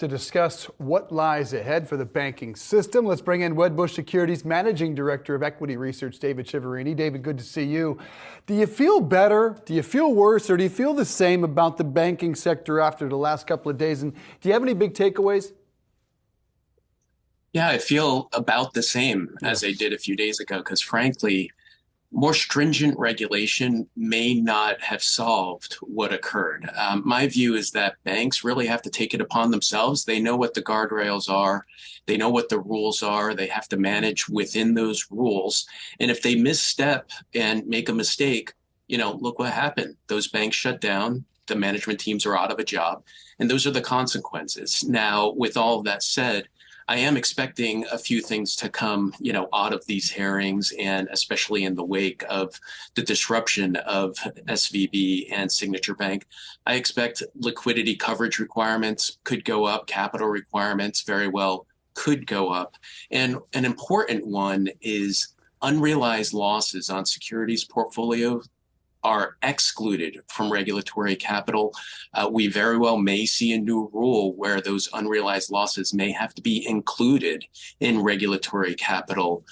to discuss what lies ahead for the banking system. Let's bring in Wedbush Securities Managing Director of Equity Research, David Chiaverini. David, good to see you. Do you feel better? Do you feel worse? Or do you feel the same about the banking sector after the last couple of days? And do you have any big takeaways? Yeah, I feel about the same as I did a few days ago because, frankly, more stringent regulation may not have solved what occurred. My view is that banks really have to take it upon themselves. They know what the guardrails are. They know what the rules are. They have to manage within those rules. And if they misstep and make a mistake, look what happened. Those banks shut down. The management teams are out of a job. And those are the consequences. Now, with all of that said, I am expecting a few things to come, out of these hearings, and especially in the wake of the disruption of SVB and Signature Bank. I expect liquidity coverage requirements could go up, capital requirements very well could go up. And an important one is unrealized losses on securities portfolios are excluded from regulatory capital. We very well may see a new rule where those unrealized losses may have to be included in regulatory capital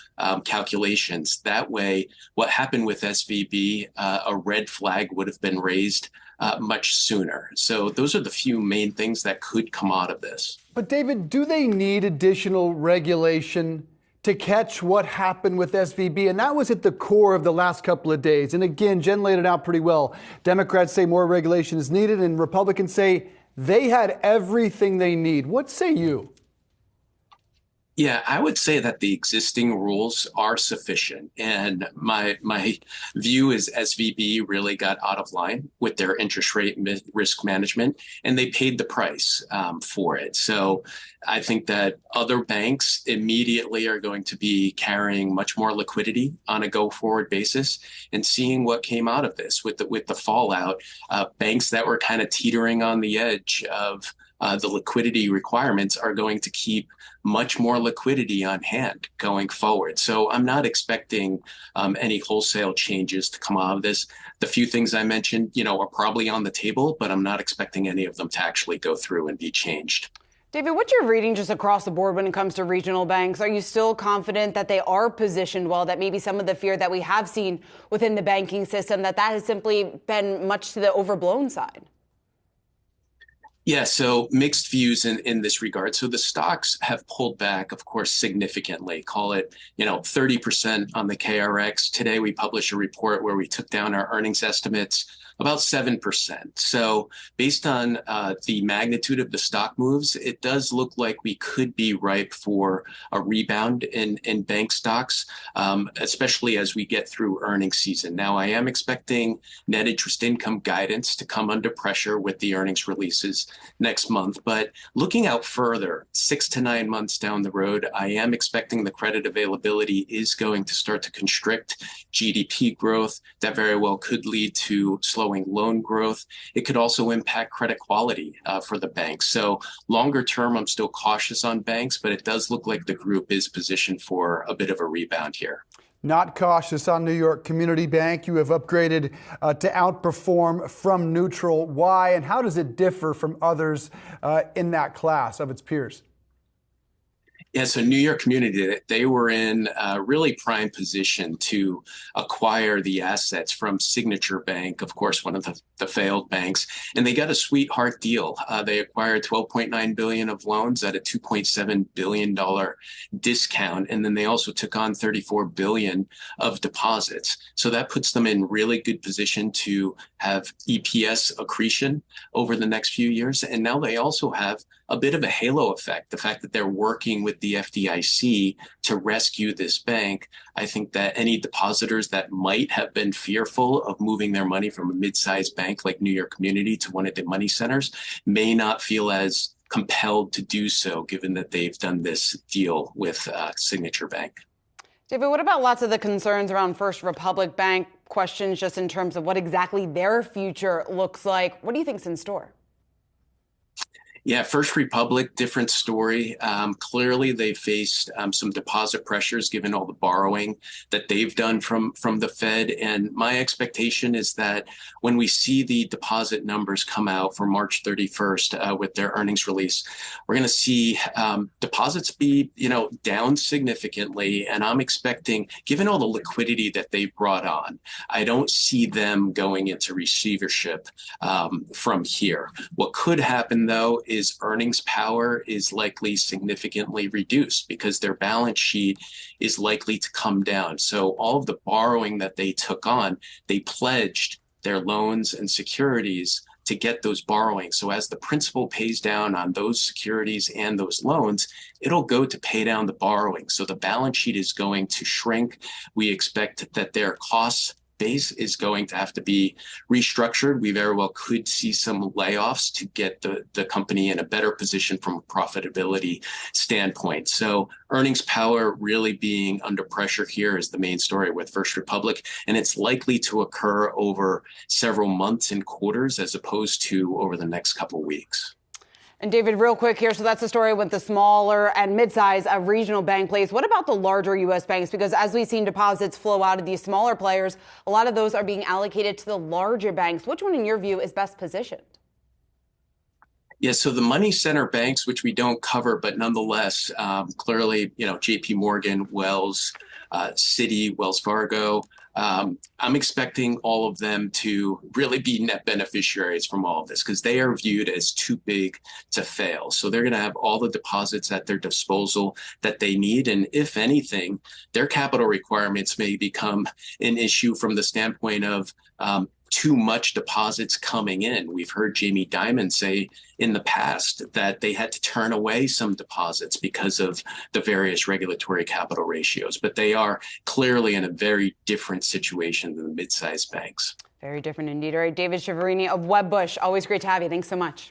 calculations. That way, what happened with SVB, a red flag would have been raised much sooner. So those are the few main things that could come out of this. But David, do they need additional regulation to catch what happened with SVB? And that was at the core of the last couple of days. And again, Jen laid it out pretty well. Democrats say more regulation is needed, and Republicans say they had everything they need. What say you? Yeah, I would say that the existing rules are sufficient. And my view is SVB really got out of line with their interest rate risk management, and they paid the price for it. So I think that other banks immediately are going to be carrying much more liquidity on a go-forward basis, and seeing what came out of this with the fallout. Banks that were kind of teetering on the edge of the liquidity requirements are going to keep much more liquidity on hand going forward. So I'm not expecting any wholesale changes to come out of this. The few things I mentioned, are probably on the table, but I'm not expecting any of them to actually go through and be changed. David, what's your reading just across the board when it comes to regional banks? Are you still confident that they are positioned well, that maybe some of the fear that we have seen within the banking system, that has simply been much to the overblown side? Yeah, so mixed views in this regard. So the stocks have pulled back, of course, significantly. Call it, 30% on the KRX. Today, we published a report where we took down our earnings estimates about 7%. So based on the magnitude of the stock moves, it does look like we could be ripe for a rebound in bank stocks, especially as we get through earnings season. Now, I am expecting net interest income guidance to come under pressure with the earnings releases next month. But looking out further, 6 to 9 months down the road, I am expecting the credit availability is going to start to constrict GDP growth. That very well could lead to slowing loan growth. It could also impact credit quality for the banks. So longer term, I'm still cautious on banks, but it does look like the group is positioned for a bit of a rebound here. Not cautious on New York Community Bank. You have upgraded to outperform from neutral. Why, and how does it differ from others in that class of its peers? Yeah, so New York Community, they were in a really prime position to acquire the assets from Signature Bank, of course, one of the failed banks, and they got a sweetheart deal. They acquired $12.9 billion of loans at a $2.7 billion discount, and then they also took on $34 billion of deposits. So that puts them in really good position to have EPS accretion over the next few years, and now they also have a bit of a halo effect. The fact that they're working with the FDIC to rescue this bank, I think that any depositors that might have been fearful of moving their money from a mid-sized bank like New York Community to one of the money centers may not feel as compelled to do so, given that they've done this deal with Signature Bank. David, what about lots of the concerns around First Republic Bank, questions just in terms of what exactly their future looks like? What do you think's in store? Yeah, First Republic, different story. Clearly, they faced some deposit pressures given all the borrowing that they've done from the Fed. And my expectation is that when we see the deposit numbers come out for March 31st with their earnings release, we're going to see deposits be, down significantly. And I'm expecting, given all the liquidity that they've brought on, I don't see them going into receivership from here. What could happen, though, is earnings power is likely significantly reduced because their balance sheet is likely to come down. So all of the borrowing that they took on, they pledged their loans and securities to get those borrowings. So as the principal pays down on those securities and those loans, it'll go to pay down the borrowing. So the balance sheet is going to shrink. We expect that their costs base is going to have to be restructured. We very well could see some layoffs to get the company in a better position from a profitability standpoint. So earnings power really being under pressure here is the main story with First Republic, and it's likely to occur over several months and quarters as opposed to over the next couple of weeks. And David, real quick here. So that's the story with the smaller and mid-size regional bank plays. What about the larger U.S. banks? Because as we've seen deposits flow out of these smaller players, a lot of those are being allocated to the larger banks. Which one, in your view, is best positioned? Yeah, so the money center banks, which we don't cover, but nonetheless, clearly, JP Morgan, Wells, Citi, Wells Fargo, I'm expecting all of them to really be net beneficiaries from all of this because they are viewed as too big to fail. So they're going to have all the deposits at their disposal that they need. And if anything, their capital requirements may become an issue from the standpoint of too much deposits coming in. We've heard Jamie Dimon say in the past that they had to turn away some deposits because of the various regulatory capital ratios, but they are clearly in a very different situation than the mid-sized banks. Very different indeed. All right, David Chiaverini of Wedbush. Always great to have you. Thanks so much.